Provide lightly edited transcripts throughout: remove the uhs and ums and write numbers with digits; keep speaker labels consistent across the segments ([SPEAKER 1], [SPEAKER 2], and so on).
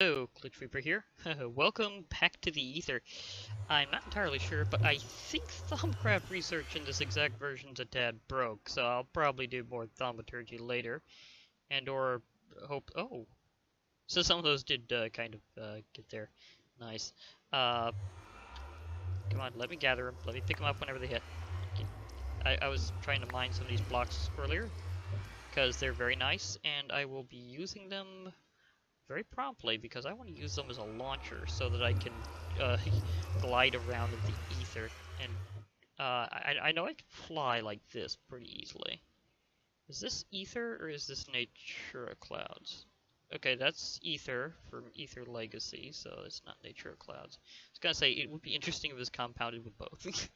[SPEAKER 1] Hello, Glitch Reaper here. Welcome back to the Aether. I'm not entirely sure, but I think Thumbcraft research in this exact version's a tad broke, so I'll probably do more thaumaturgy later. And or hope... Oh! So some of those did kind of get there. Nice. Come on, let me gather them. Let me pick them up whenever they hit. I was trying to mine some of these blocks earlier, because they're very nice, and I will be using them very promptly because I want to use them as a launcher so that I can glide around in the ether. And I know I can fly like this pretty easily. Is this ether or is this nature clouds? Okay, that's ether from Ether Legacy, so it's not nature clouds. I was gonna say it would be interesting if it was compounded with both.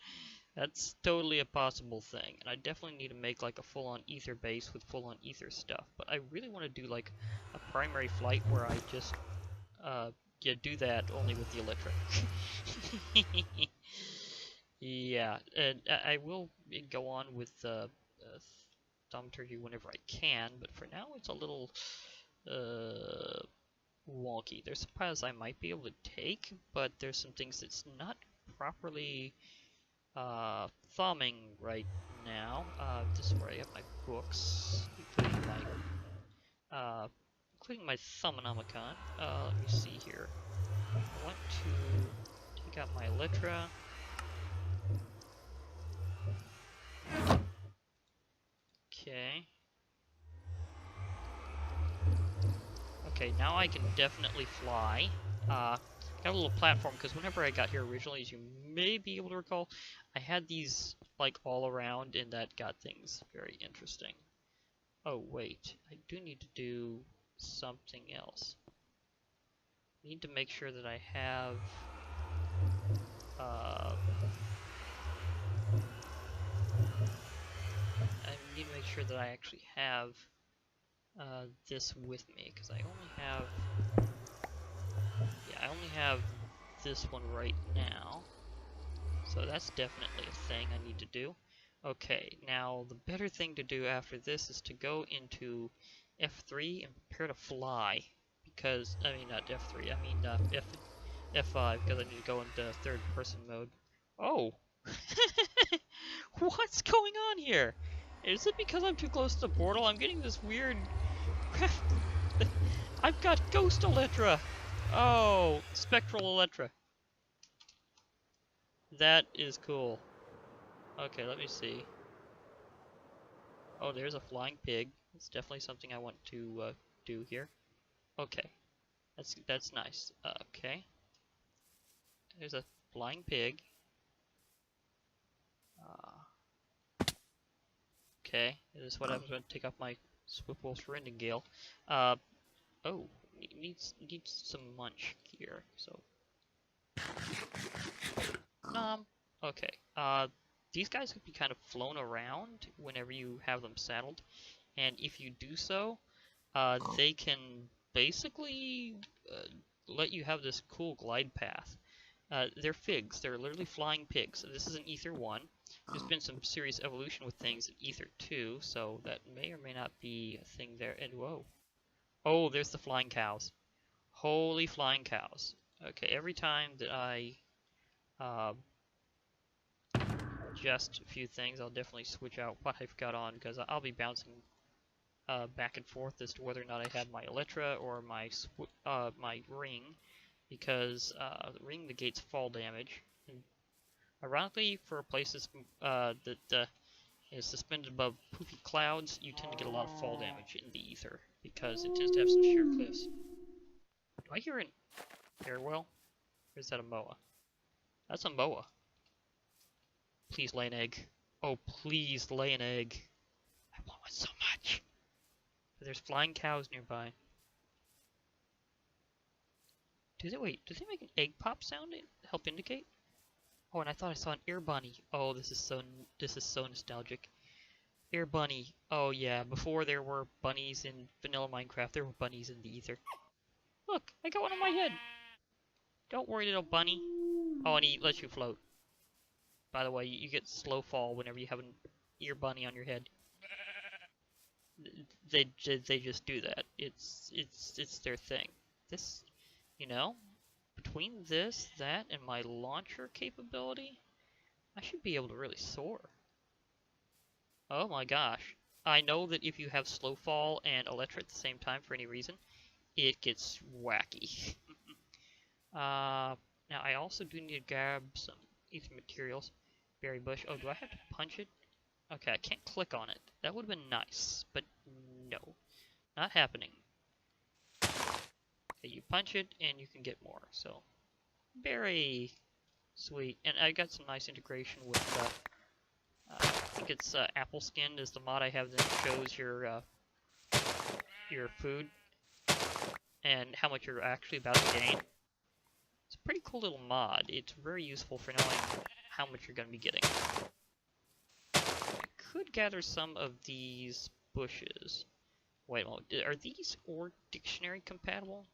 [SPEAKER 1] That's totally a possible thing, and I definitely need to make like a full-on ether base with full-on ether stuff. But I really want to do like a primary flight where I just yeah, do that only with the Elytra. Yeah, and I will go on with thaumaturgy whenever I can, but for now it's a little wonky. There's some paths I might be able to take, but there's some things that's not properly thumbing right now. This is where I have my books, including my Thumbonomicon. Let me see here. I want to take out my Elytra. Okay. Okay, now I can definitely fly. Got a little platform, because whenever I got here originally, as you may be able to recall, I had these, like, all around, and that got things very interesting. Oh, wait. I do need to do something else. I need to make sure that I have... I need to make sure that I actually have this with me, because I only have... Yeah, I only have this one right now. So that's definitely a thing I need to do. Okay, now the better thing to do after this is to go into F3 and prepare to fly. Because, I mean not F3, I mean F5, because I need to go into third person mode. Oh! What's going on here? Is it because I'm too close to the portal? I'm getting this weird... I've got Ghost Elytra! Oh, Spectral Elytra. That is cool. Okay, let me see. Oh, there's a flying pig. It's definitely something I want to do here. Okay, that's nice. Okay, there's a flying pig. Okay, this is what happens when I take off my Swiftwolf Rendingale. Oh, needs some munch here. So, okay. These guys could be kind of flown around whenever you have them saddled, and if you do so, they can basically let you have this cool glide path. They're figs. They're literally flying pigs. This is an Ether 1. There's been some serious evolution with things in Ether 2, so that may or may not be a thing there. And whoa. Oh, there's the flying cows. Holy flying cows. Okay, every time that I just a few things, I'll definitely switch out what I've got on, because I'll be bouncing back and forth as to whether or not I had my Elytra or my my ring, because the ring negates fall damage. And ironically, for places that is suspended above poofy clouds, you tend to get a lot of fall damage in the ether, because it tends to have some sheer cliffs. Do I hear an airwell? Or is that a moa? That's a moa. Please lay an egg. Oh, please lay an egg. I want one so much. But there's flying cows nearby. Do they make an egg pop sound to help indicate? Oh, and I thought I saw an air bunny. Oh, this is so nostalgic. Air bunny. Oh yeah, before there were bunnies in vanilla Minecraft, there were bunnies in the ether. Look, I got one on my head. Don't worry, little bunny. Oh, and he lets you float. By the way, you get slow fall whenever you have an ear bunny on your head. They just do that. It's their thing. This You know, between this, that, and my launcher capability, I should be able to really soar. Oh my gosh. I know that if you have slow fall and Elytra at the same time for any reason, it gets wacky. Now I also do need to grab some ether materials. Berry bush. Oh, do I have to punch it? Okay, I can't click on it. That would have been nice, but no. Not happening. Okay, you punch it and you can get more, so very sweet. And I got some nice integration with I think it's apple skin is the mod I have that shows your food and how much you're actually about to gain. It's a pretty cool little mod. It's very useful for knowing how much you're going to be getting. I could gather some of these bushes. Wait a moment, are these or dictionary compatible?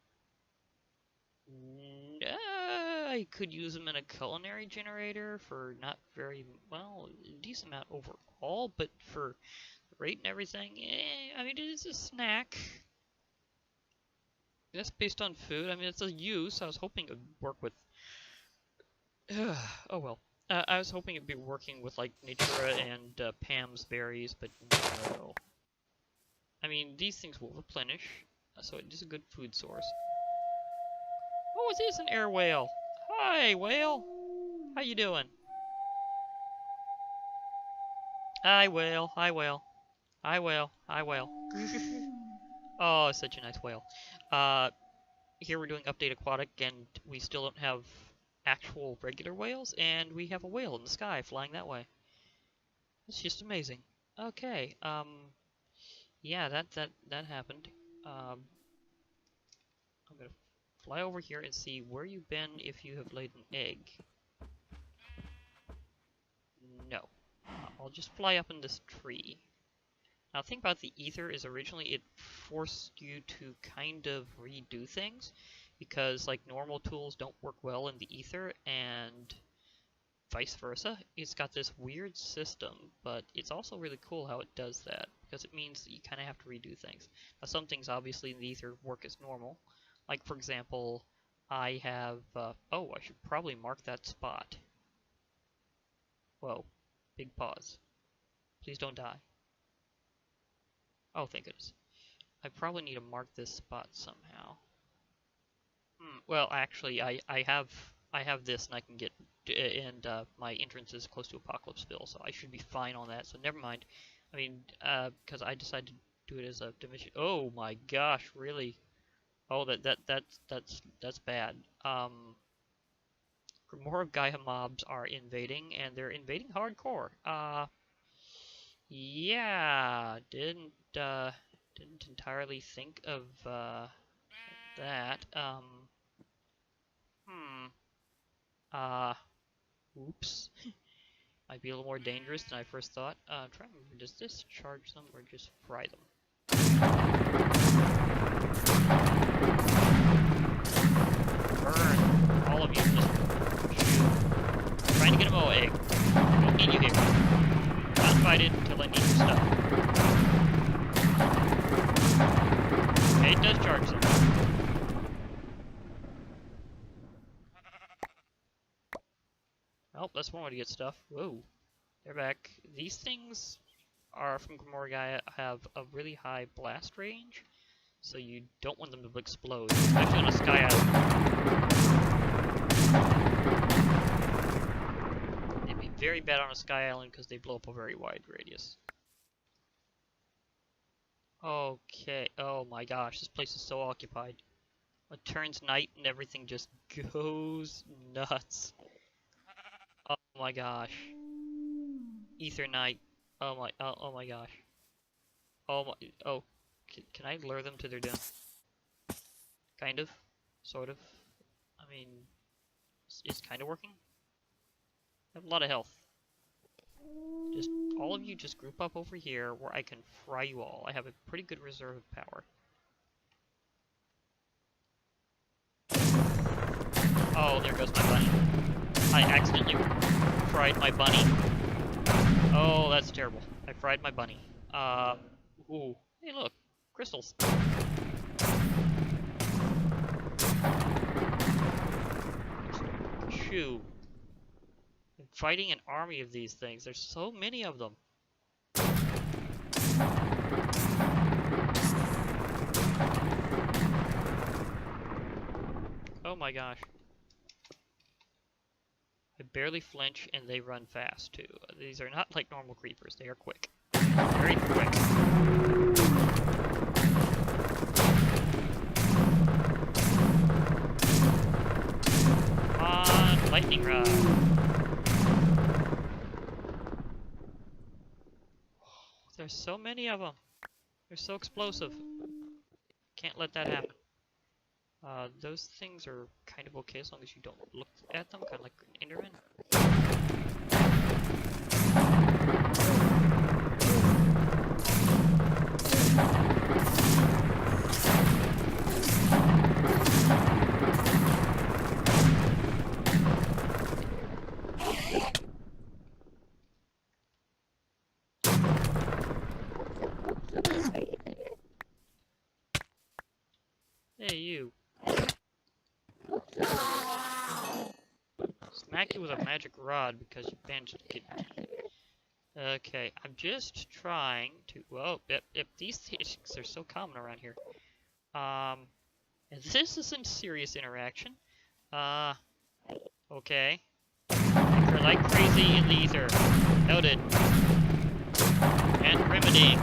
[SPEAKER 1] I could use them in a culinary generator for not very, well, a decent amount overall, but for the rate and everything, I mean, it is a snack. That's based on food. I mean, it's a use. I was hoping it would work with... oh well. I was hoping it'd be working with, like, Natura and Pam's berries, but no. I mean, these things will replenish, so it is a good food source. Oh, it is an air whale. Hi, whale. How you doing? Hi, whale. Hi, whale. Hi, whale. Hi, whale. Oh, such a nice whale. Here we're doing Update Aquatic, and we still don't have actual regular whales, and we have a whale in the sky flying that way. It's just amazing. Okay, yeah, that happened. I'm gonna fly over here and see where you've been if you have laid an egg. No. I'll just fly up in this tree. Now, the thing about the Aether is originally it forced you to kind of redo things, because, like, normal tools don't work well in the Aether, and vice versa. It's got this weird system, but it's also really cool how it does that, because it means that you kind of have to redo things. Now, some things, obviously, in the Aether work as normal. Like, for example, I have, oh, I should probably mark that spot. Whoa. Big pause. Please don't die. Oh, thank goodness. I probably need to mark this spot somehow. Well, actually, I have this, and I can get, and my entrance is close to Apocalypseville, so I should be fine on that. So never mind. I mean, because I decided to do it as a dimension. Oh my gosh, really? Oh, that's bad. More of Gaia mobs are invading, and they're invading hardcore. Yeah, didn't entirely think of that. Oops. Might be a little more dangerous than I first thought. Try to remember, does this charge them or just fry them? Burn. All of you just shoot. Trying to get a Moa egg. Don't need you here. Not invited until I need your stuff. Okay, it does charge them. Well, that's one way to get stuff. Whoa. They're back. These things are from Gaia have a really high blast range, so you don't want them to explode, especially on a sky island. They'd be very bad on a sky island because they blow up a very wide radius. Okay. Oh my gosh, this place is so occupied. It turns night and everything just goes nuts. Oh my gosh. Aether night. Oh my gosh. Oh, can I lure them to their doom? Kind of. Sort of. I mean, it's kind of working. I have a lot of health. Just, all of you just group up over here where I can fry you all. I have a pretty good reserve of power. Oh, there goes my bunny. I accidentally fried my bunny. Oh, that's terrible. I fried my bunny. Ooh. Hey, look. Crystals. you? I'm fighting an army of these things. There's so many of them. Oh my gosh. I barely flinch and they run fast too. These are not like normal creepers. They are quick. Very quick. Come on, lightning rod. There's so many of them. They're so explosive. Can't let that happen. Those things are kind of okay as long as you don't look at them, kind of like an Enderman. Hey, you. Smack you with a magic rod because you managed to get me. Okay, I'm just trying to. Whoa, yep, these things are so common around here. And this is some serious interaction. Okay. You're like crazy in the ether. Noted. And remedying.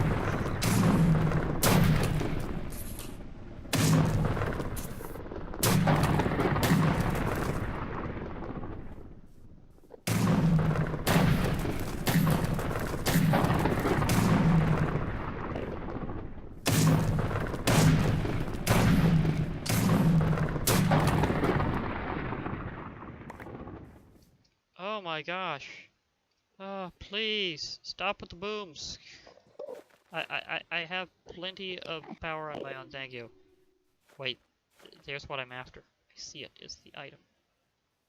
[SPEAKER 1] Oh my gosh. Oh, please, stop with the booms. I have plenty of power on my own, thank you. Wait, there's what I'm after. I see it, it's the item.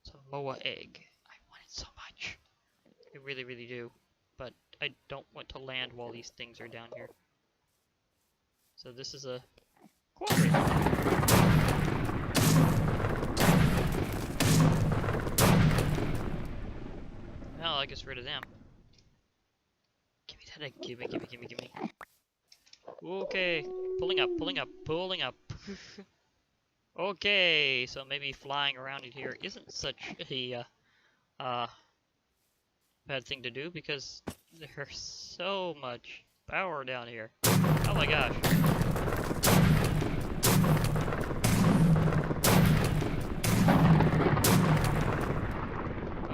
[SPEAKER 1] It's a Moa egg. I want it so much. I really, really do. But I don't want to land while these things are down here. So this is a quarry. Well, I guess rid of them. Give me that egg. Give me. Okay. Pulling up. Okay, so maybe flying around in here isn't such a bad thing to do because there's so much power down here. Oh my gosh.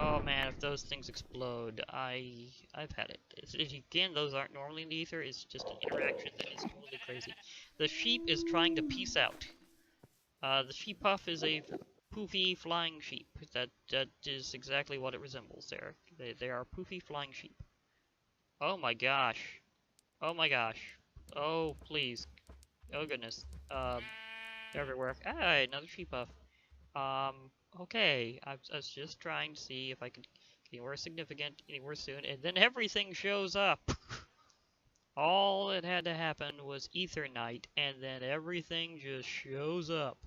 [SPEAKER 1] Oh man, if those things explode, I've had it. Again, those aren't normally in the ether, it's just an interaction that is totally crazy. The sheep is trying to peace out. The sheep puff is a poofy flying sheep. That is exactly what it resembles there. They are poofy flying sheep. Oh my gosh. Oh my gosh. Oh please. Oh goodness. They're everywhere. Ah, another sheep puff. Okay. I was just trying to see if I could get any more significant, any more soon, and then everything shows up. All that had to happen was Ether Night, and then everything just shows up.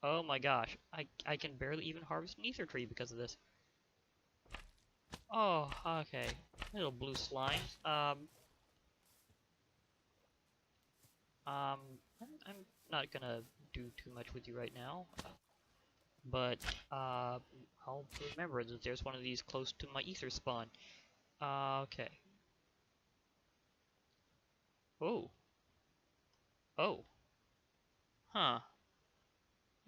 [SPEAKER 1] Oh my gosh, I can barely even harvest an ether tree because of this. Oh, okay. Little blue slime. I'm not gonna do too much with you right now. But, I'll remember that there's one of these close to my ether spawn. Okay. Oh. Oh. Huh.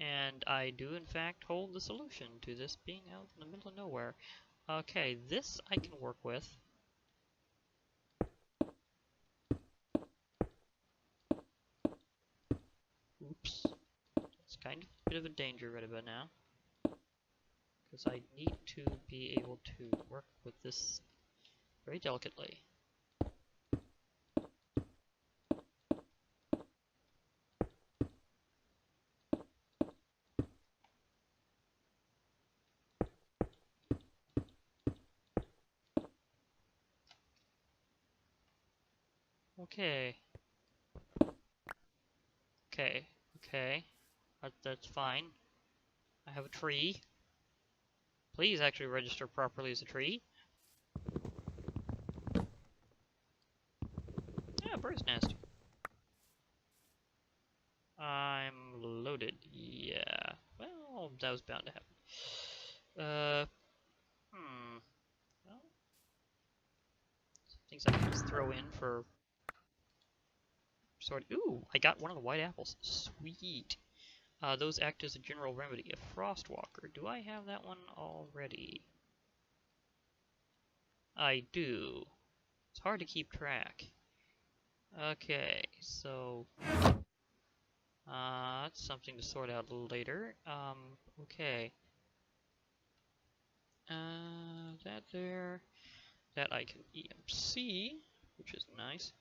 [SPEAKER 1] And I do in fact hold the solution to this being out in the middle of nowhere. Okay, this I can work with. Oops. It's kind of a bit of a danger right about now. Because I need to be able to work with this very delicately. Okay. Okay. That's fine. I have a tree. Please actually register properly as a tree. Yeah, bird's nest. I'm loaded. Yeah. Well, that was bound to happen. Well, things I can just throw in for sort. Ooh, I got one of the white apples. Sweet. Those act as a general remedy. A frostwalker. Do I have that one already? I do. It's hard to keep track. Okay, so that's something to sort out later. Okay. That there. That I can EMC, which is nice.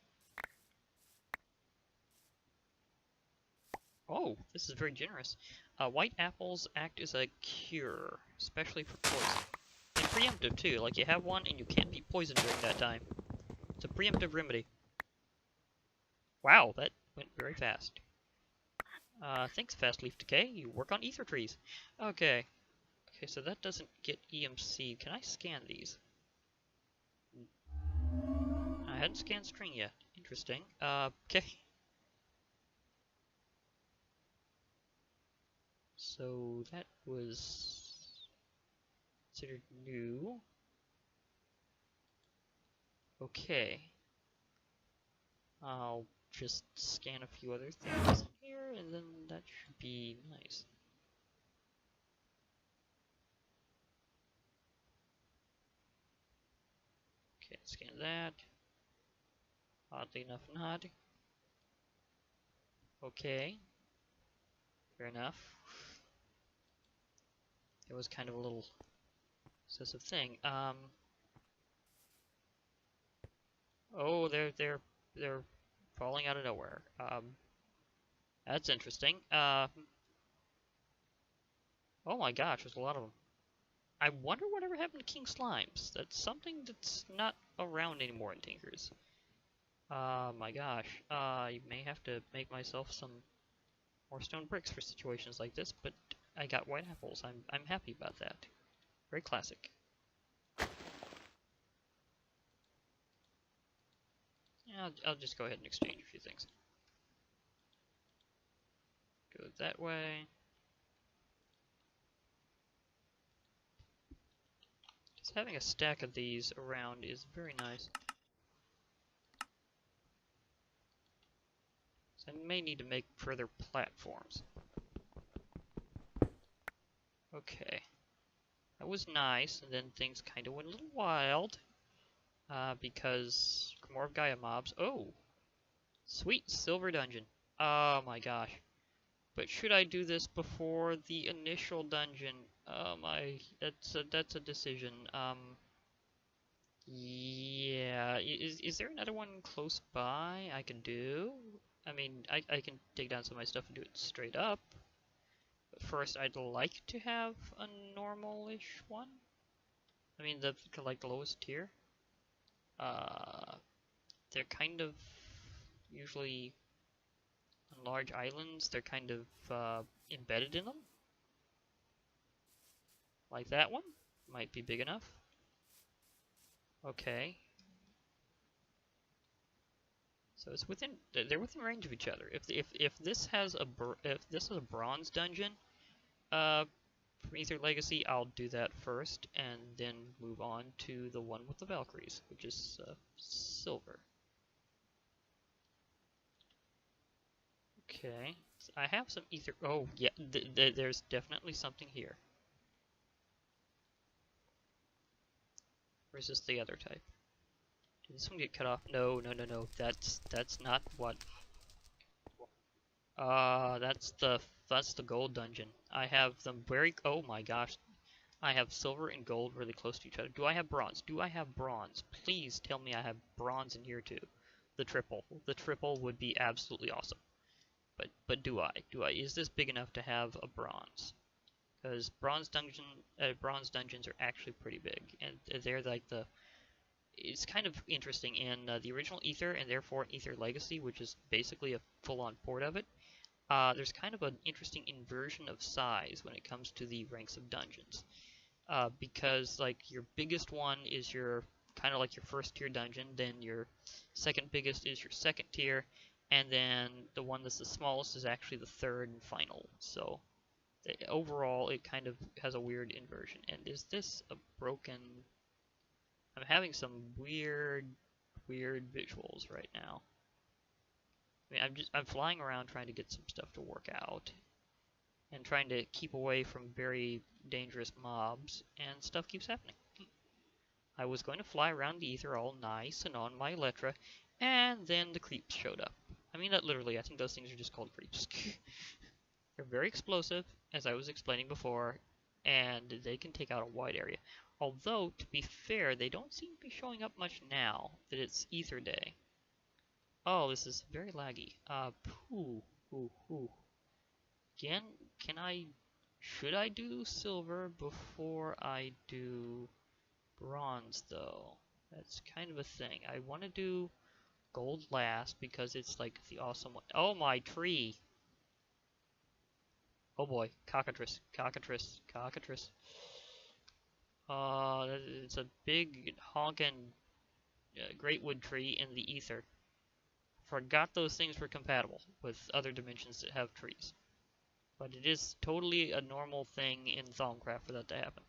[SPEAKER 1] Oh, this is very generous. White apples act as a cure, especially for poison. And preemptive too, like you have one and you can't be poisoned during that time. It's a preemptive remedy. Wow, that went very fast. Thanks, Fast Leaf Decay. You work on ether trees. Okay. Okay, so that doesn't get EMC. Can I scan these? I hadn't scanned string yet. Interesting. Okay. So that was considered new. Okay. I'll just scan a few other things in here, and then that should be nice. Okay, scan that. Oddly enough, not. Okay. Fair enough. It was kind of a little excessive thing. Oh, they're falling out of nowhere. That's interesting. Oh my gosh, there's a lot of them. I wonder whatever happened to King Slimes. That's something that's not around anymore in Tinkers. My gosh. I may have to make myself some more stone bricks for situations like this, but I got white apples. I'm happy about that. Very classic. Yeah, I'll just go ahead and exchange a few things. Go that way. Just having a stack of these around is very nice. So I may need to make further platforms. Okay. That was nice, and then things kind of went a little wild. Because more of Gaia mobs. Oh! Sweet silver dungeon. Oh my gosh. But should I do this before the initial dungeon? Oh my, that's a decision. Yeah. Is there another one close by I can do? I mean, I can take down some of my stuff and do it straight up. But first, I'd like to have a normal-ish one. I mean, like the lowest tier. They're kind of usually on large islands. They're kind of embedded in them. Like that one. Might be big enough. Okay. So it's within. They're within range of each other. If this has a bronze dungeon, from Aether Legacy, I'll do that first, and then move on to the one with the Valkyries, which is silver. Okay, so I have some ether. Oh yeah, there's definitely something here. Or is this the other type? Did this one get cut off? No, no, no, no. That's not what. That's the gold dungeon. I have them very. Oh my gosh, I have silver and gold really close to each other. Do I have bronze? Do I have bronze? Please tell me I have bronze in here too. The triple. The triple would be absolutely awesome. But do I? Is this big enough to have a bronze? Because bronze dungeons are actually pretty big, and they're like the. It's kind of interesting in the original Aether, and therefore Aether Legacy, which is basically a full-on port of it. There's kind of an interesting inversion of size when it comes to the ranks of dungeons. because like your biggest one is your kind of like your first tier dungeon, then your second biggest is your second tier, and then the one that's the smallest is actually the third and final. So overall, it kind of has a weird inversion. And is this a broken? I'm having some weird visuals right now. I mean, I'm flying around trying to get some stuff to work out, and trying to keep away from very dangerous mobs, and stuff keeps happening. I was going to fly around the ether all nice and on my Elytra, and then the creeps showed up. I mean, not literally, I think those things are just called creeps. They're very explosive, as I was explaining before, and they can take out a wide area. Although, to be fair, they don't seem to be showing up much now that it's Ether Day. Oh, this is very laggy. Again, should I do silver before I do bronze, though? That's kind of a thing. I want to do gold last because it's like the awesome one. Oh, my tree! Oh boy, cockatrice. It's a big honkin' great wood tree in the ether. Forgot those things were compatible with other dimensions that have trees. But it is totally a normal thing in Thaumcraft for that to happen.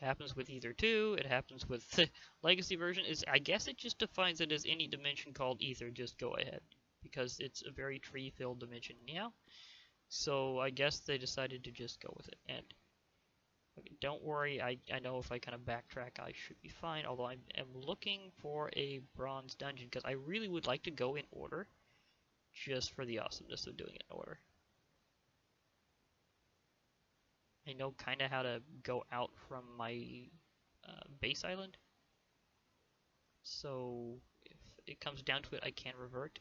[SPEAKER 1] It happens with Ether 2, it happens with the Legacy version. I guess it just defines it as any dimension called Ether, just go ahead. Because it's a very tree-filled dimension now. So I guess they decided to just go with it. And okay, don't worry, I know if I kind of backtrack I should be fine, although I am looking for a bronze dungeon, because I really would like to go in order, just for the awesomeness of doing it in order. I know kind of how to go out from my base island, so if it comes down to it I can revert.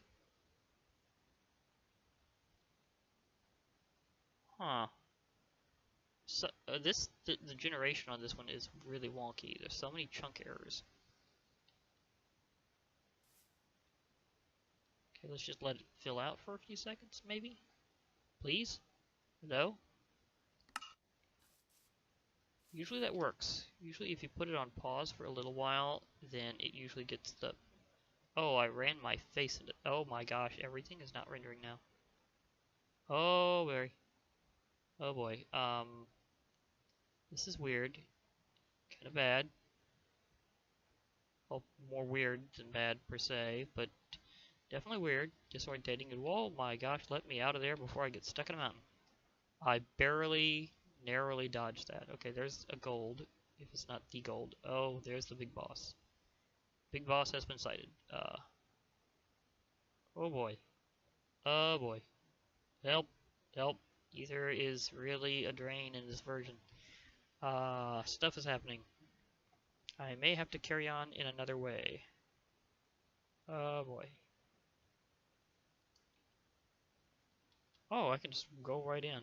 [SPEAKER 1] Huh. So the generation on this one is really wonky. There's so many chunk errors. Okay, let's just let it fill out for a few seconds, maybe? Please? No? Usually that works. Usually if you put it on pause for a little while, then it usually gets the... Oh, I ran my face into... Oh my gosh, everything is not rendering now. Oh, very. Oh boy. This is weird. Kind of bad. Well, more weird than bad per se, but definitely weird. Disorientating. And whoa, my gosh, let me out of there before I get stuck in a mountain. I barely, narrowly dodged that. Okay, there's a gold. If it's not the gold. Oh, there's the big boss. Big boss has been sighted. Oh boy. Oh boy. Help. Help. Ether is really a drain in this version. Stuff is happening. I may have to carry on in another way. Oh boy. Oh, I can just go right in.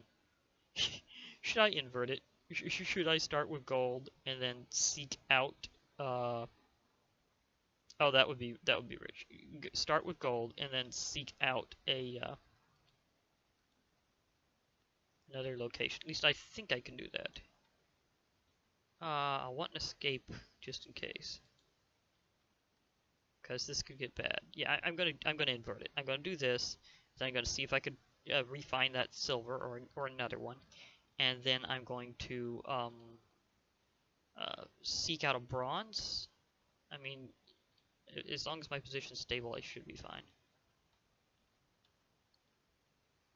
[SPEAKER 1] Should I invert it? Should I start with gold and then seek out? Oh, that would be rich. Start with gold and then seek out a another location. At least I think I can do that. I want an escape just in case, because this could get bad. Yeah, I'm gonna invert it. I'm gonna do this. Then I'm gonna see if I could refine that silver or another one, and then I'm going to seek out a bronze. I mean, as long as my position's stable, I should be fine.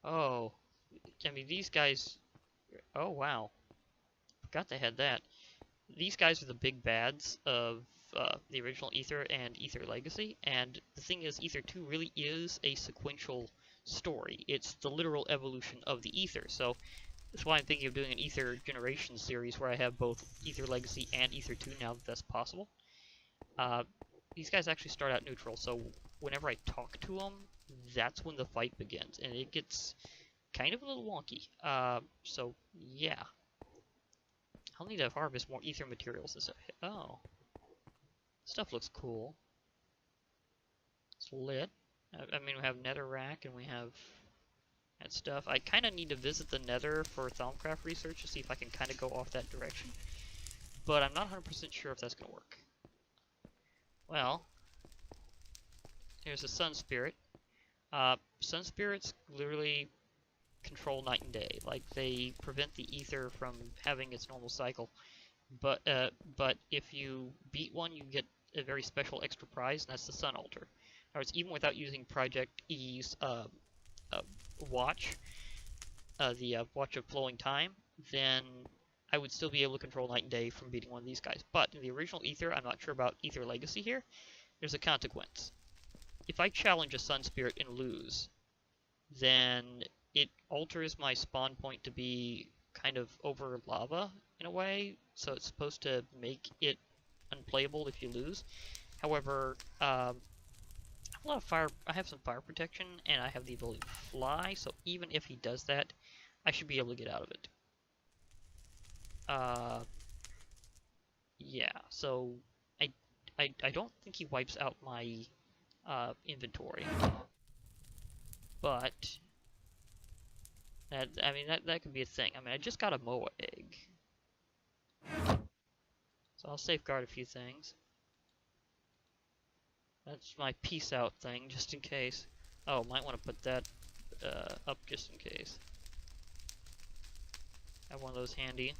[SPEAKER 1] Oh, I mean these guys. Oh wow, forgot they had that. These guys are the big bads of the original Aether and Aether Legacy, and the thing is, Aether 2 really is a sequential story. It's the literal evolution of the Aether, so that's why I'm thinking of doing an Aether Generation series where I have both Aether Legacy and Aether 2 now that that's possible. These guys actually start out neutral, so whenever I talk to them, that's when the fight begins, and it gets kind of a little wonky. So, yeah. I'll need to harvest more ether materials and stuff. Oh. Stuff looks cool. It's lit. I mean, we have netherrack and we have that stuff. I kind of need to visit the nether for Thaumcraft research to see if I can kind of go off that direction. but I'm not 100% sure if that's going to work. Well, here's a sun spirit. Sun spirits literally control night and day. Like, they prevent the ether from having its normal cycle. But if you beat one, you get a very special extra prize, and that's the sun altar. In other words, even without using Project E's watch, the watch of flowing time, then I would still be able to control night and day from beating one of these guys. But in the original Aether, I'm not sure about Aether Legacy here, there's a consequence. If I challenge a sun spirit and lose, then it alters my spawn point to be kind of over lava in a way, so it's supposed to make it unplayable if you lose. However, I have some fire protection, and I have the ability to fly, so even if he does that, I should be able to get out of it. Yeah, so I don't think he wipes out my inventory, but that could be a thing. I mean, I just got a Moa egg, so I'll safeguard a few things. That's my peace out thing, just in case. Oh, might want to put that up just in case. Have one of those handy.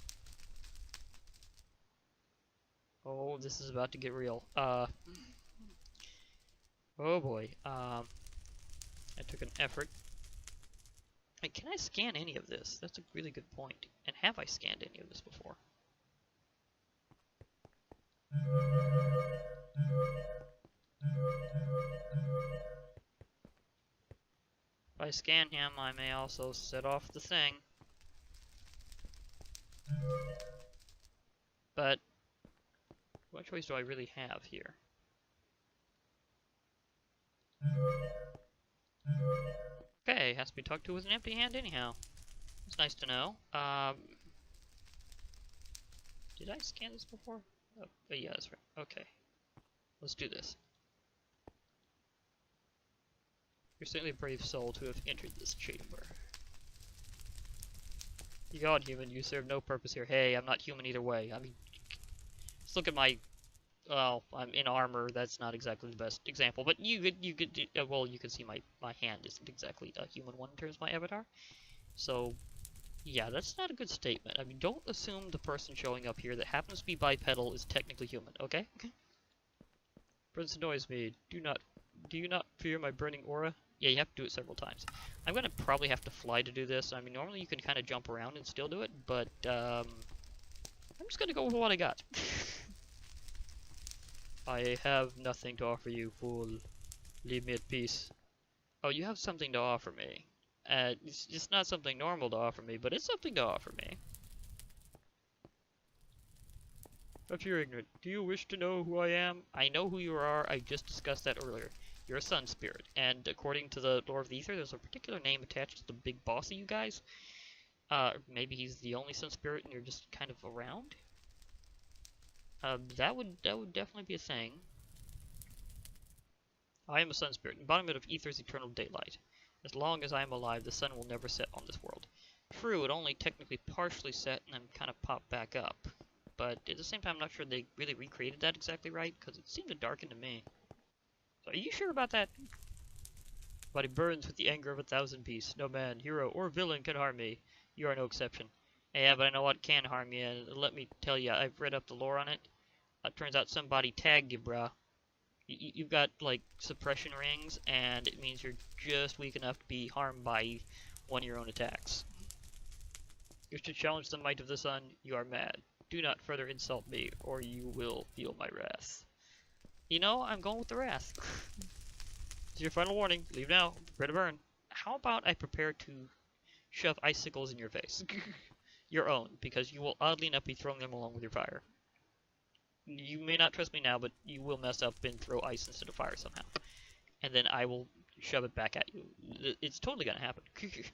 [SPEAKER 1] Oh, this is about to get real. Oh boy. I took an effort. Hey, can I scan any of this? That's a really good point. And have I scanned any of this before? If I scan him, I may also set off the thing. But what choice do I really have here? Okay, has to be talked to with an empty hand anyhow. It's nice to know. Did I scan this before? Oh, yeah, that's right. Okay. Let's do this. You're certainly a brave soul to have entered this chamber. You god human, you serve no purpose here. Hey, I'm not human either way. I mean, let's look at my... Well, I'm in armor. That's not exactly the best example, but you could well, you can see my hand isn't exactly a human one in terms of my avatar. So, yeah, that's not a good statement. I mean, don't assume the person showing up here that happens to be bipedal is technically human, okay? Prince annoys me. Do you not fear my burning aura? Yeah, you have to do it several times. I'm gonna probably have to fly to do this. I mean, normally you can kind of jump around and still do it, but I'm just gonna go with what I got. I have nothing to offer you, fool. Leave me at peace. Oh, you have something to offer me. It's just not something normal to offer me, but it's something to offer me. If you're ignorant, do you wish to know who I am? I know who you are. I just discussed that earlier. You're a sun spirit, and according to the lore of the Aether, there's a particular name attached to the big boss of you guys. Maybe he's the only sun spirit, and you're just kind of around. That would definitely be a thing. I am a sun spirit, embodiment of Aether's eternal daylight. As long as I am alive, the sun will never set on this world. True, it only technically partially set and then kind of popped back up. But at the same time, I'm not sure they really recreated that exactly right, because it seemed to darken to me. So are you sure about that? Body burns with the anger of 1,000 beasts. No man, hero, or villain can harm me. You are no exception. Yeah, but I know what can harm you, and let me tell you, I've read up the lore on it. Turns out somebody tagged you, bruh. You've got, like, suppression rings, and it means you're just weak enough to be harmed by one of your own attacks. You should challenge the might of the sun. You are mad. Do not further insult me, or you will feel my wrath. You know, I'm going with the wrath. It's your final warning. Leave now. Prepare to burn. How about I prepare to shove icicles in your face? Your own, because you will oddly enough be throwing them along with your fire. You may not trust me now, but you will mess up and throw ice instead of fire somehow. And then I will shove it back at you. It's totally gonna happen. If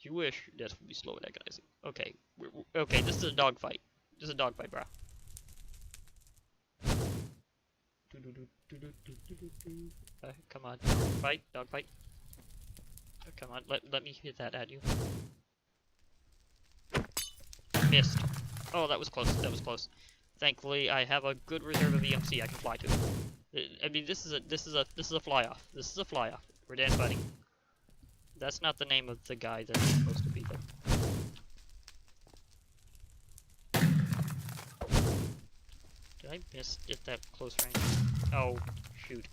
[SPEAKER 1] you wish, death will be slow and agonizing. Okay, okay, this is a dogfight. This is a dogfight, bro. Come on, fight, dogfight. Come on, let me hit that at you. Missed. Oh, that was close. That was close. Thankfully, I have a good reserve of EMC I can fly to. I mean, this is a fly off. This is a fly off. We're dance fighting. That's not the name of the guy that's supposed to be there. Did I miss it that close range? Oh, shoot.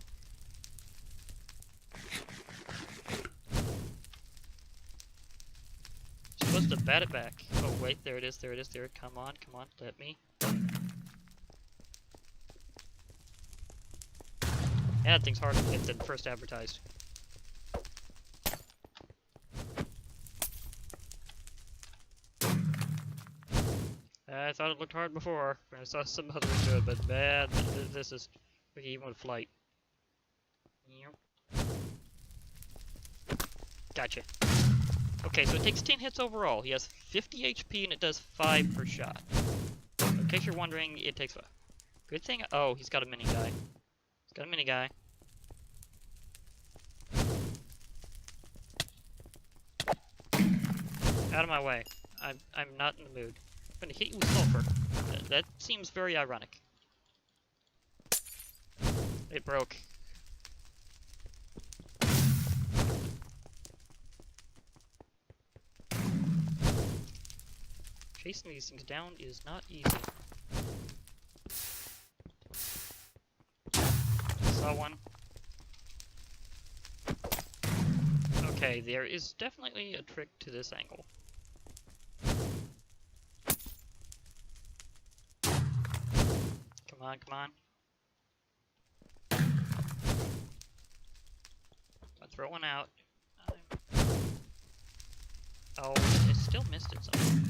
[SPEAKER 1] Supposed to bat it back. Oh wait, there it is, there it is, there. Come on, let me. Yeah, that thing's harder to hit than first advertised. I thought it looked hard before. I saw some others do it, but man, this is even with flight. Yep. Gotcha. Okay, so it takes 10 hits overall. He has 50 HP and it does 5 per shot. In case you're wondering, it takes 5. Good thing. Oh, he's got a mini guy. He's got a mini guy. Out of my way. I'm not in the mood. I'm gonna hit you with sulfur. That seems very ironic. It broke. Chasing these things down is not easy. Saw one. Okay, there is definitely a trick to this angle. Come on, come on. I'll throw one out. Oh, I still missed it somehow.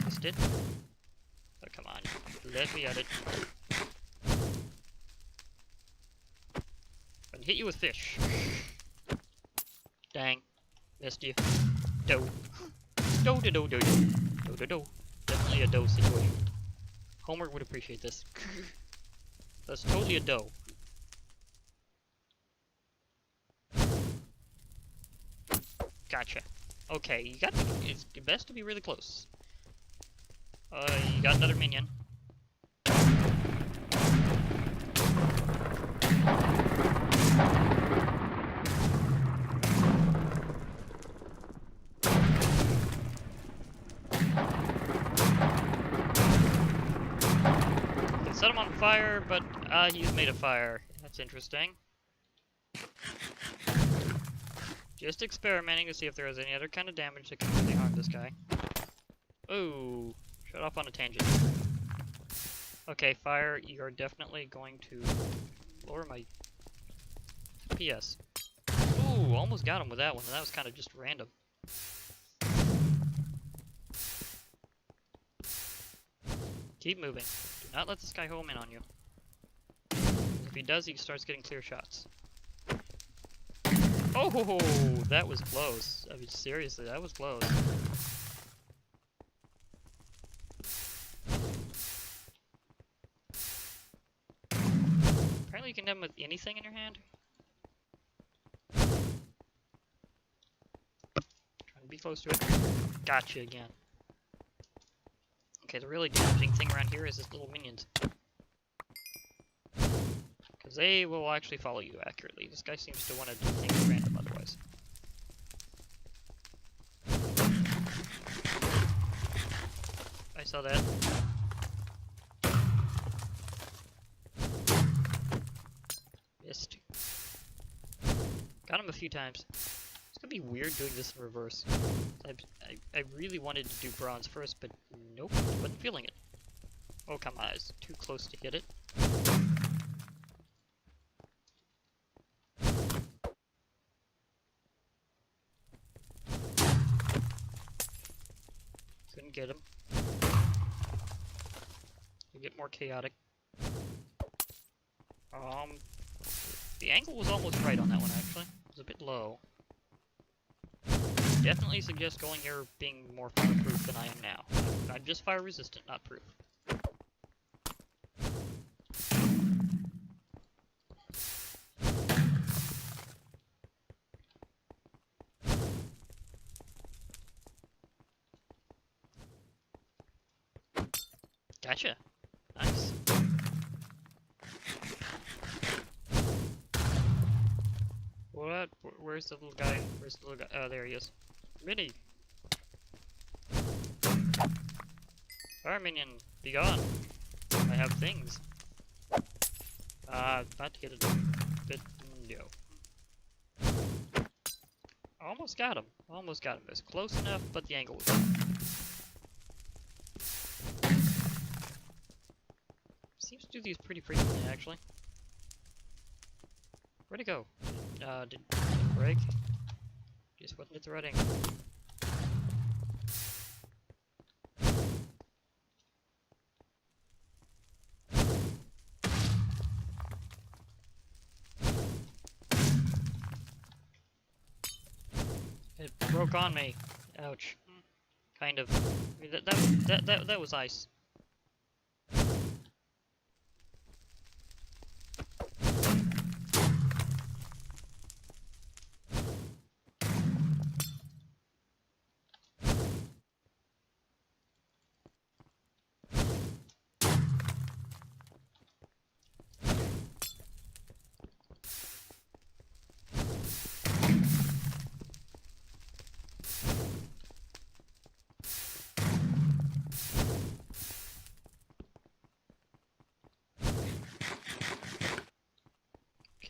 [SPEAKER 1] Missed it? Oh, come on. Let me at it. I'm gonna hit you with fish. Dang. Missed you. Doe. Doe, doe, doe, doe, doe. Doe, doe, doe. Definitely a doe situation. Homer would appreciate this. That's totally a doe. Gotcha. Okay, you got. It's best to be really close. You got another minion. Can set him on fire, but he's made of fire. That's interesting. Just experimenting to see if there is any other kind of damage that can really harm this guy. Oh, shut off on a tangent. Okay, fire, you're definitely going to lower my PS. Ooh, almost got him with that one, and that was kind of just random. Keep moving. Do not let this guy home in on you. If he does, he starts getting clear shots. Oh, that was close. I mean, seriously, that was close. Apparently you can hit him with anything in your hand. Trying to be close to it. Gotcha again. Okay, the really damaging thing around here is his little minions. Because they will actually follow you accurately. This guy seems to want to do things random otherwise. I saw that. Missed. Got him a few times. It's gonna be weird doing this in reverse. I really wanted to do bronze first, but nope, wasn't feeling it. Oh, come on, it's too close to hit it. Couldn't get him. You get more chaotic. The angle was almost right on that one, actually. It was a bit low. Definitely suggest going here being more fireproof than I am now. I'm just fire resistant, not proof. Gotcha. Nice. What? Where's the little guy? Where's the little guy? Oh, there he is. Mini! Fire minion, be gone. I have things. About to get a bit. No. Almost got him. Almost got him. It was close enough, but the angle was off. Seems to do these pretty frequently, actually. Where'd it go? Did it break? Just wasn't at the right angle. It broke on me. Ouch. Kind of. I mean, that was ice.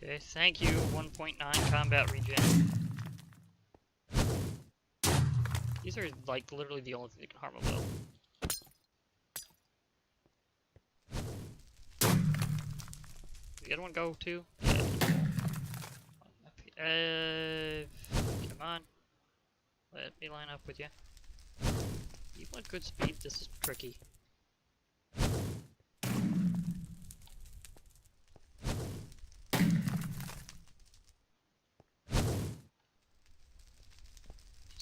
[SPEAKER 1] Okay, thank you, 1.9 combat regen. These are, like, literally the only thing that can harm a bow. Did the other one go, too? Yeah. Come on. Let me line up with you. Even at good speed, this is tricky.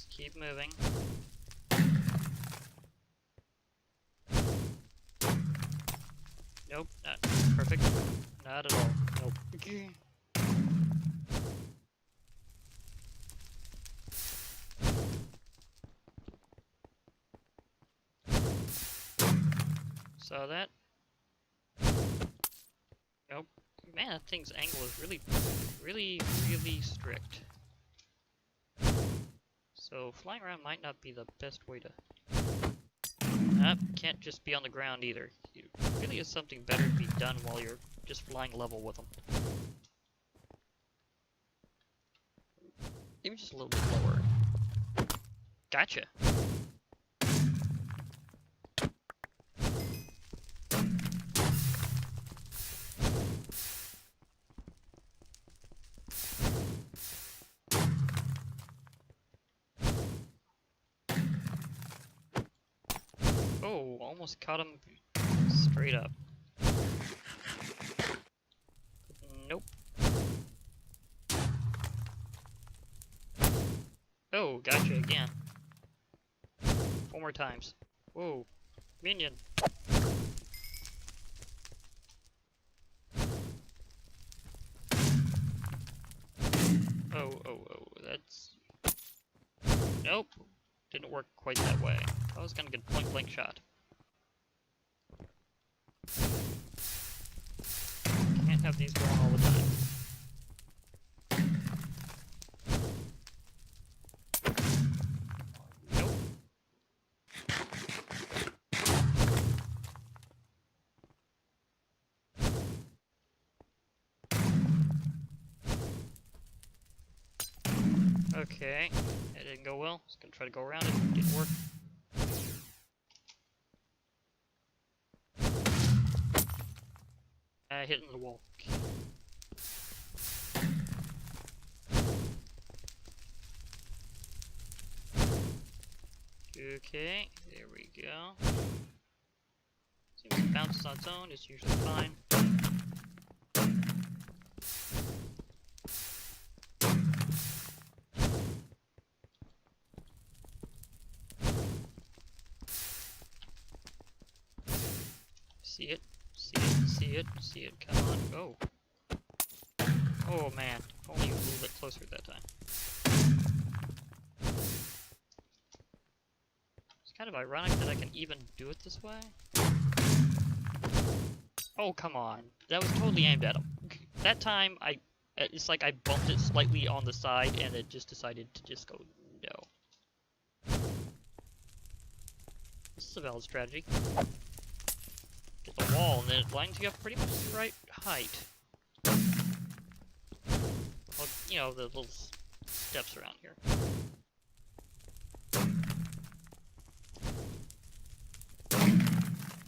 [SPEAKER 1] Keep moving. Nope, not perfect. Not at all. Nope. Saw that. Nope. Man, that thing's angle is really strict. So flying around might not be the best way to... can't just be on the ground either. It really is something better to be done while you're just flying level with them. Maybe just a little bit lower. Gotcha! Oh, almost caught him straight up. Nope. Oh, gotcha again. 4 more times. Whoa. Minion. Oh, that's... Nope. Didn't work quite that way. I was gonna get a point-blank shot. Can't have these going all the time. Nope. Okay, it didn't go well. Just gonna try to go around it. Didn't work. Hitting the wall. Okay, there we go. Seems to bounce on its own, it's usually fine. See it, see it, see it, see it, come on, go. Oh man, only a little bit closer that time. It's kind of ironic that I can even do it this way. Oh, come on. That was totally aimed at him. That time, it's like I bumped it slightly on the side and it just decided to just go no. This is a valid strategy. Get the wall and then it lines you up pretty much the right height. Well, you know, the little steps around here.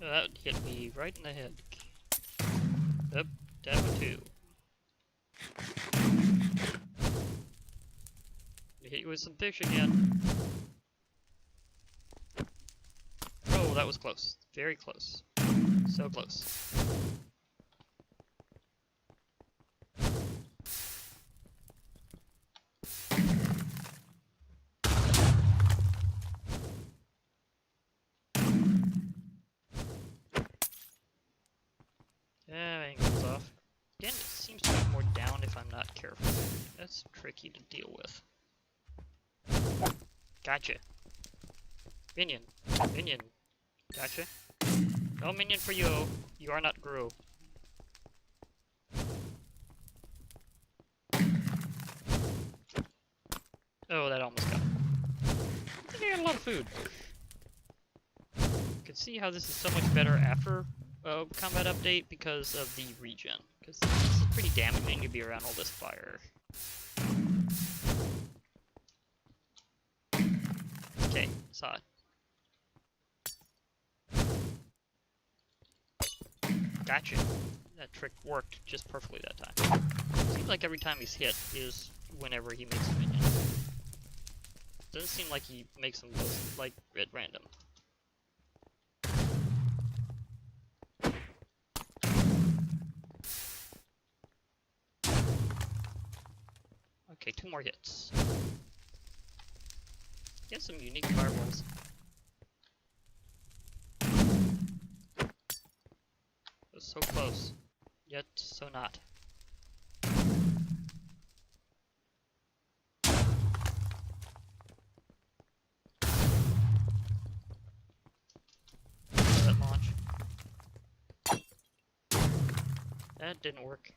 [SPEAKER 1] That hit me right in the head. Yep, that one too. Hit you with some fish again. Oh, that was close. Very close. So close. Yeah, angle's off. Again, it seems to be more down if I'm not careful. That's tricky to deal with. Gotcha. Minion. Minion. Gotcha. No minion for you. You are not Gru. Oh, that almost got him. I think I got a lot of food. You can see how this is so much better after combat update because of the regen. Because this is pretty damaging to be around all this fire. Okay, saw it. Gotcha. That trick worked just perfectly that time. Seems like every time he's hit is whenever he makes a minion. Doesn't seem like he makes them both, like, at random. Okay, 2 more hits. Get some unique fireballs. It was so close, yet so not. That launch. That didn't work.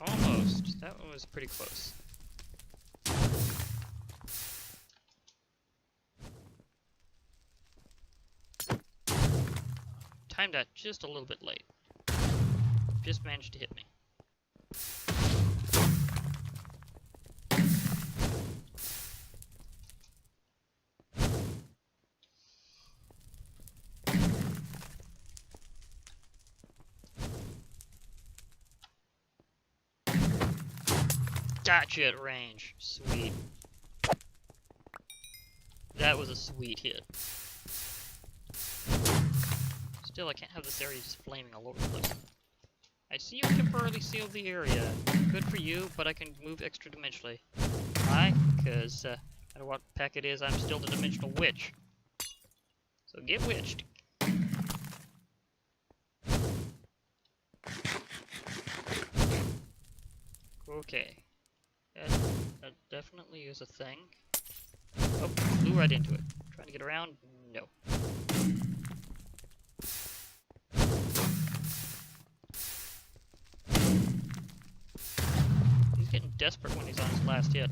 [SPEAKER 1] Almost. That one was pretty close. Timed that just a little bit late. Just managed to hit me. Gotcha at range. Sweet. That was a sweet hit. Still, I can't have this area just flaming all over the place. I see you temporarily sealed the area. Good for you, but I can move extra dimensionally. Why? Because, no matter what pack it is, I'm still the dimensional witch. So get witched. Okay. That definitely is a thing. Oh, flew right into it. Trying to get around? No. He's getting desperate when he's on his last hit.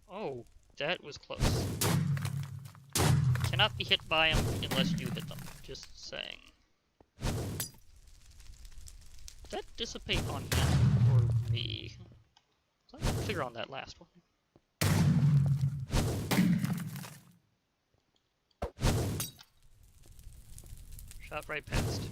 [SPEAKER 1] Oh, that was close. Cannot be hit by him unless you hit them. Just saying. Did that dissipate on him or me? I'm not clear on that last one. Shot right past.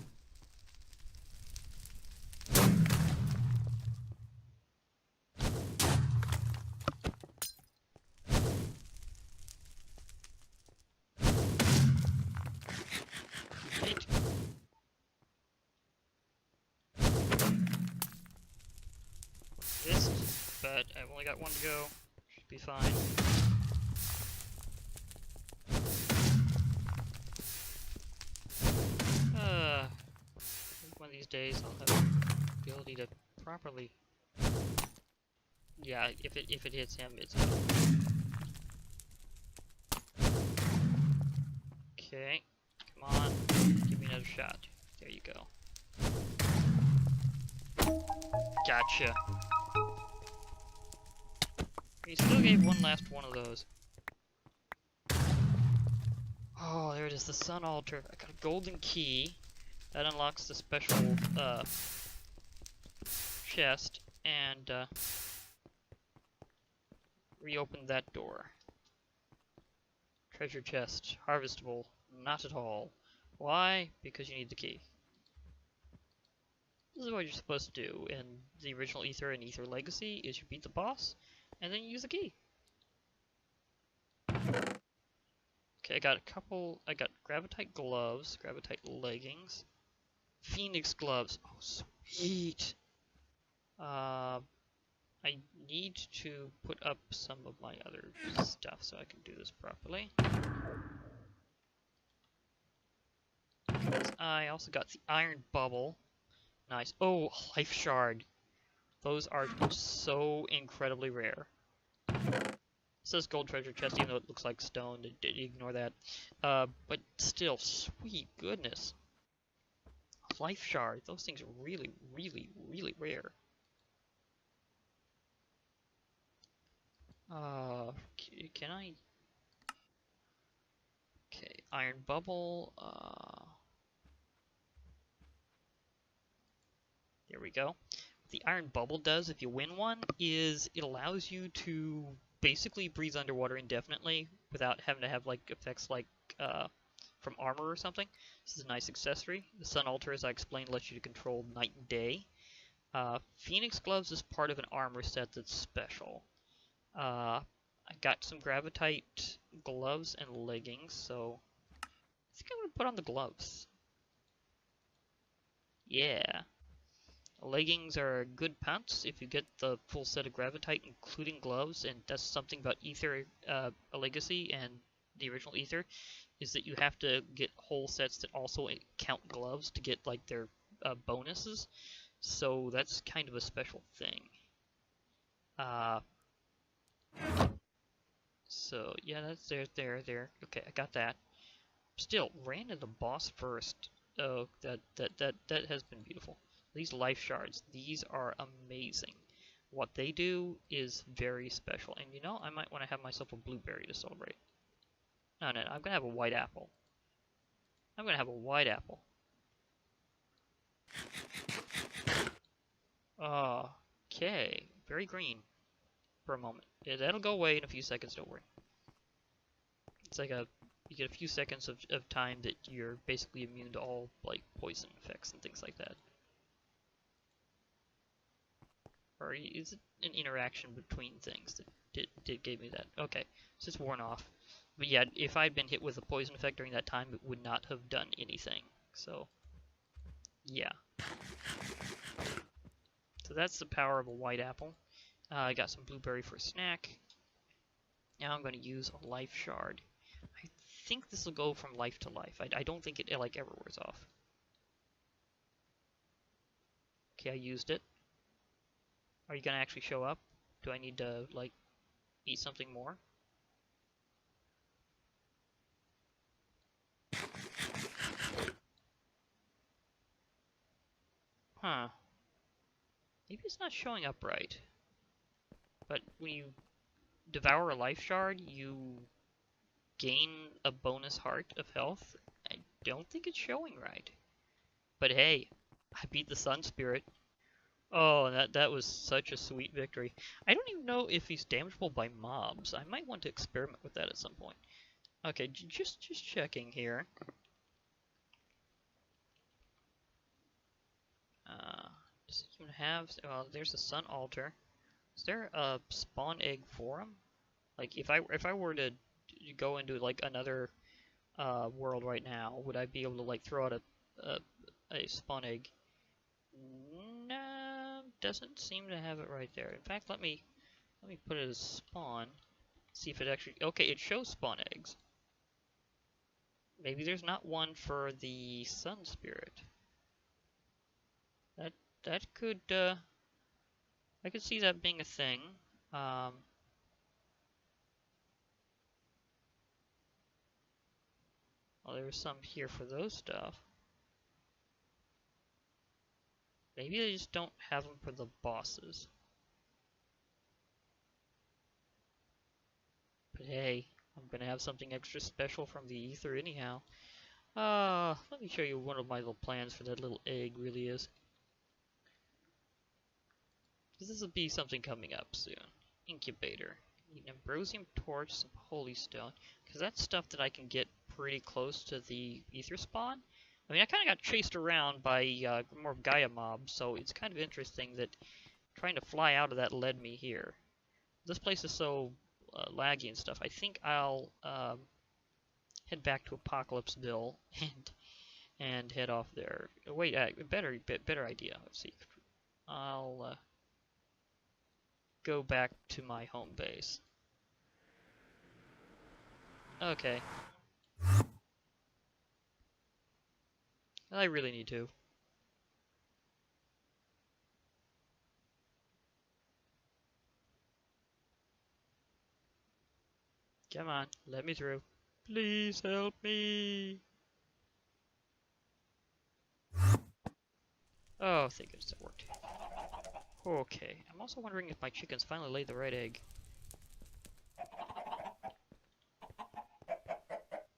[SPEAKER 1] but I've only got one to go. Should be fine. One of these days I'll have the ability to properly. Yeah, if it hits him, it's. Okay, come on, give me another shot. There you go. Gotcha. He still gave one last one of those. Oh, there it is, the Sun Altar. I got a golden key. That unlocks the special, chest, and, reopen that door. Treasure chest. Harvestable. Not at all. Why? Because you need the key. This is what you're supposed to do in the original Aether and Aether Legacy, is you beat the boss, and then you use the key. Okay, I got Gravitite gloves, Gravitite leggings, Phoenix gloves. Oh, sweet! I need to put up some of my other stuff so I can do this properly. I also got the Iron Bubble. Nice. Oh, Life Shard. Those are so incredibly rare. It says gold treasure chest, even though it looks like stone. Ignore that. But still, sweet goodness. Life Shard. Those things are really, really, really rare. Can I? Okay, Iron Bubble. There we go. What the Iron Bubble does, if you win one, is it allows you to basically breathe underwater indefinitely without having to have like effects like from armor or something. This is a nice accessory. The Sun Altar, as I explained, lets you to control night and day. Phoenix Gloves is part of an armor set that's special. I got some Gravitite gloves and leggings, so I think I'm going to put on the gloves. Yeah. Leggings are good pants if you get the full set of Gravitite, including gloves, and that's something about Aether Legacy and the original Aether, is that you have to get whole sets that also count gloves to get like their bonuses, so that's kind of a special thing. So yeah, that's there. Okay, I got that. Still, ran into the boss first. Oh, that has been beautiful. These life shards, these are amazing. What they do is very special. And you know, I might want to have myself a blueberry to celebrate. No, I'm gonna have a white apple. I'm gonna have a white apple. Okay, very green for a moment. Yeah, that'll go away in a few seconds, don't worry. It's like you get a few seconds of time that you're basically immune to all, like, poison effects and things like that. Or is it an interaction between things that gave me that? Okay, so it's worn off. But yeah, if I'd been hit with a poison effect during that time, it would not have done anything. So, yeah. So that's the power of a white apple. I got some blueberry for a snack. Now I'm going to use a life shard. I think this will go from life to life. I don't think it like ever wears off. Okay, I used it. Are you gonna actually show up? Do I need to like eat something more? Huh. Maybe it's not showing up right. But when you devour a life shard, you gain a bonus heart of health. I don't think it's showing right. But hey, I beat the Sun Spirit. Oh, that was such a sweet victory. I don't even know if he's damageable by mobs. I might want to experiment with that at some point. Okay, just checking here. Does it even have? Well, there's a Sun Altar. Is there a spawn egg for him? Like, if I were to go into like another world right now, would I be able to like throw out a spawn egg? No, doesn't seem to have it right there. In fact, let me Let me put it as spawn. See if it actually... Okay, it shows spawn eggs. Maybe there's not one for the sun spirit. That could, I could see that being a thing. Well, there's some here for those stuff. Maybe they just don't have them for the bosses. But hey, I'm gonna have something extra special from the Aether anyhow. Let me show you one of my little plans for that little egg really is. This will be something coming up soon. Incubator. Need an Ambrosium torch, some holy stone, because that's stuff that I can get pretty close to the Aether spawn. I mean, I kind of got chased around by more Gaia mobs, so it's kind of interesting that trying to fly out of that led me here. This place is so laggy and stuff. I think I'll head back to Apocalypseville and head off there. Wait, better idea. Let's see. I'll go back to my home base. Okay. I really need to. Come on, let me through. Please help me. Oh, thank goodness that worked. Okay, I'm also wondering if my chickens finally laid the right egg.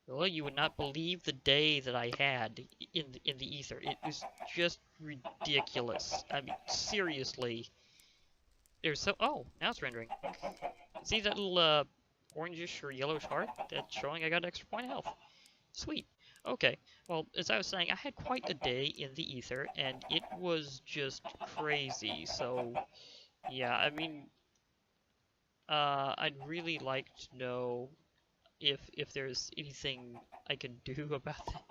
[SPEAKER 1] Well, you would not believe the day that I had in the Aether. It was just ridiculous. I mean, seriously. There's so... Oh, now it's rendering. See that little orangish or yellowish heart? That's showing I got an extra point of health. Sweet. Okay, well, as I was saying, I had quite a day in the Aether, and it was just crazy. So, yeah, I mean, I'd really like to know if there's anything I can do about that.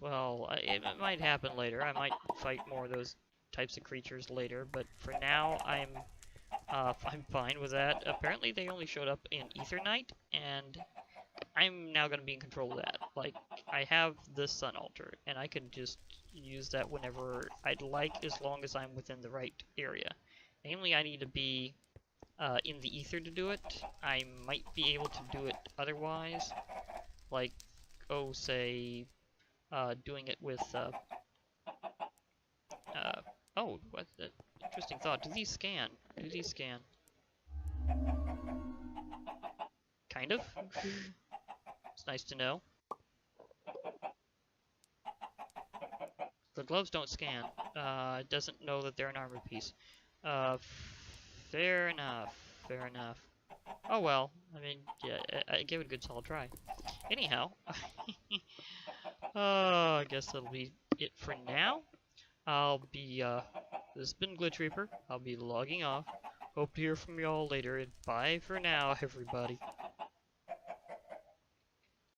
[SPEAKER 1] Well, it might happen later. I might fight more of those types of creatures later, but for now, I'm fine with that. Apparently, they only showed up in Aether Night, and I'm now going to be in control of that. Like, I have the Sun Altar, and I can just use that whenever I'd like, as long as I'm within the right area. Namely, I need to be in the Aether to do it. I might be able to do it otherwise, like, oh, say, doing it with, oh, what the interesting thought. Do these scan? Do these scan? Kind of. It's nice to know. The gloves don't scan. It doesn't know that they're an armor piece. Fair enough. Fair enough. Oh well. I mean, yeah, I gave it a good solid try. Anyhow, I guess that'll be it for now. I'll be, this has been Glitch Reaper. I'll be logging off. Hope to hear from y'all later, and bye for now, everybody.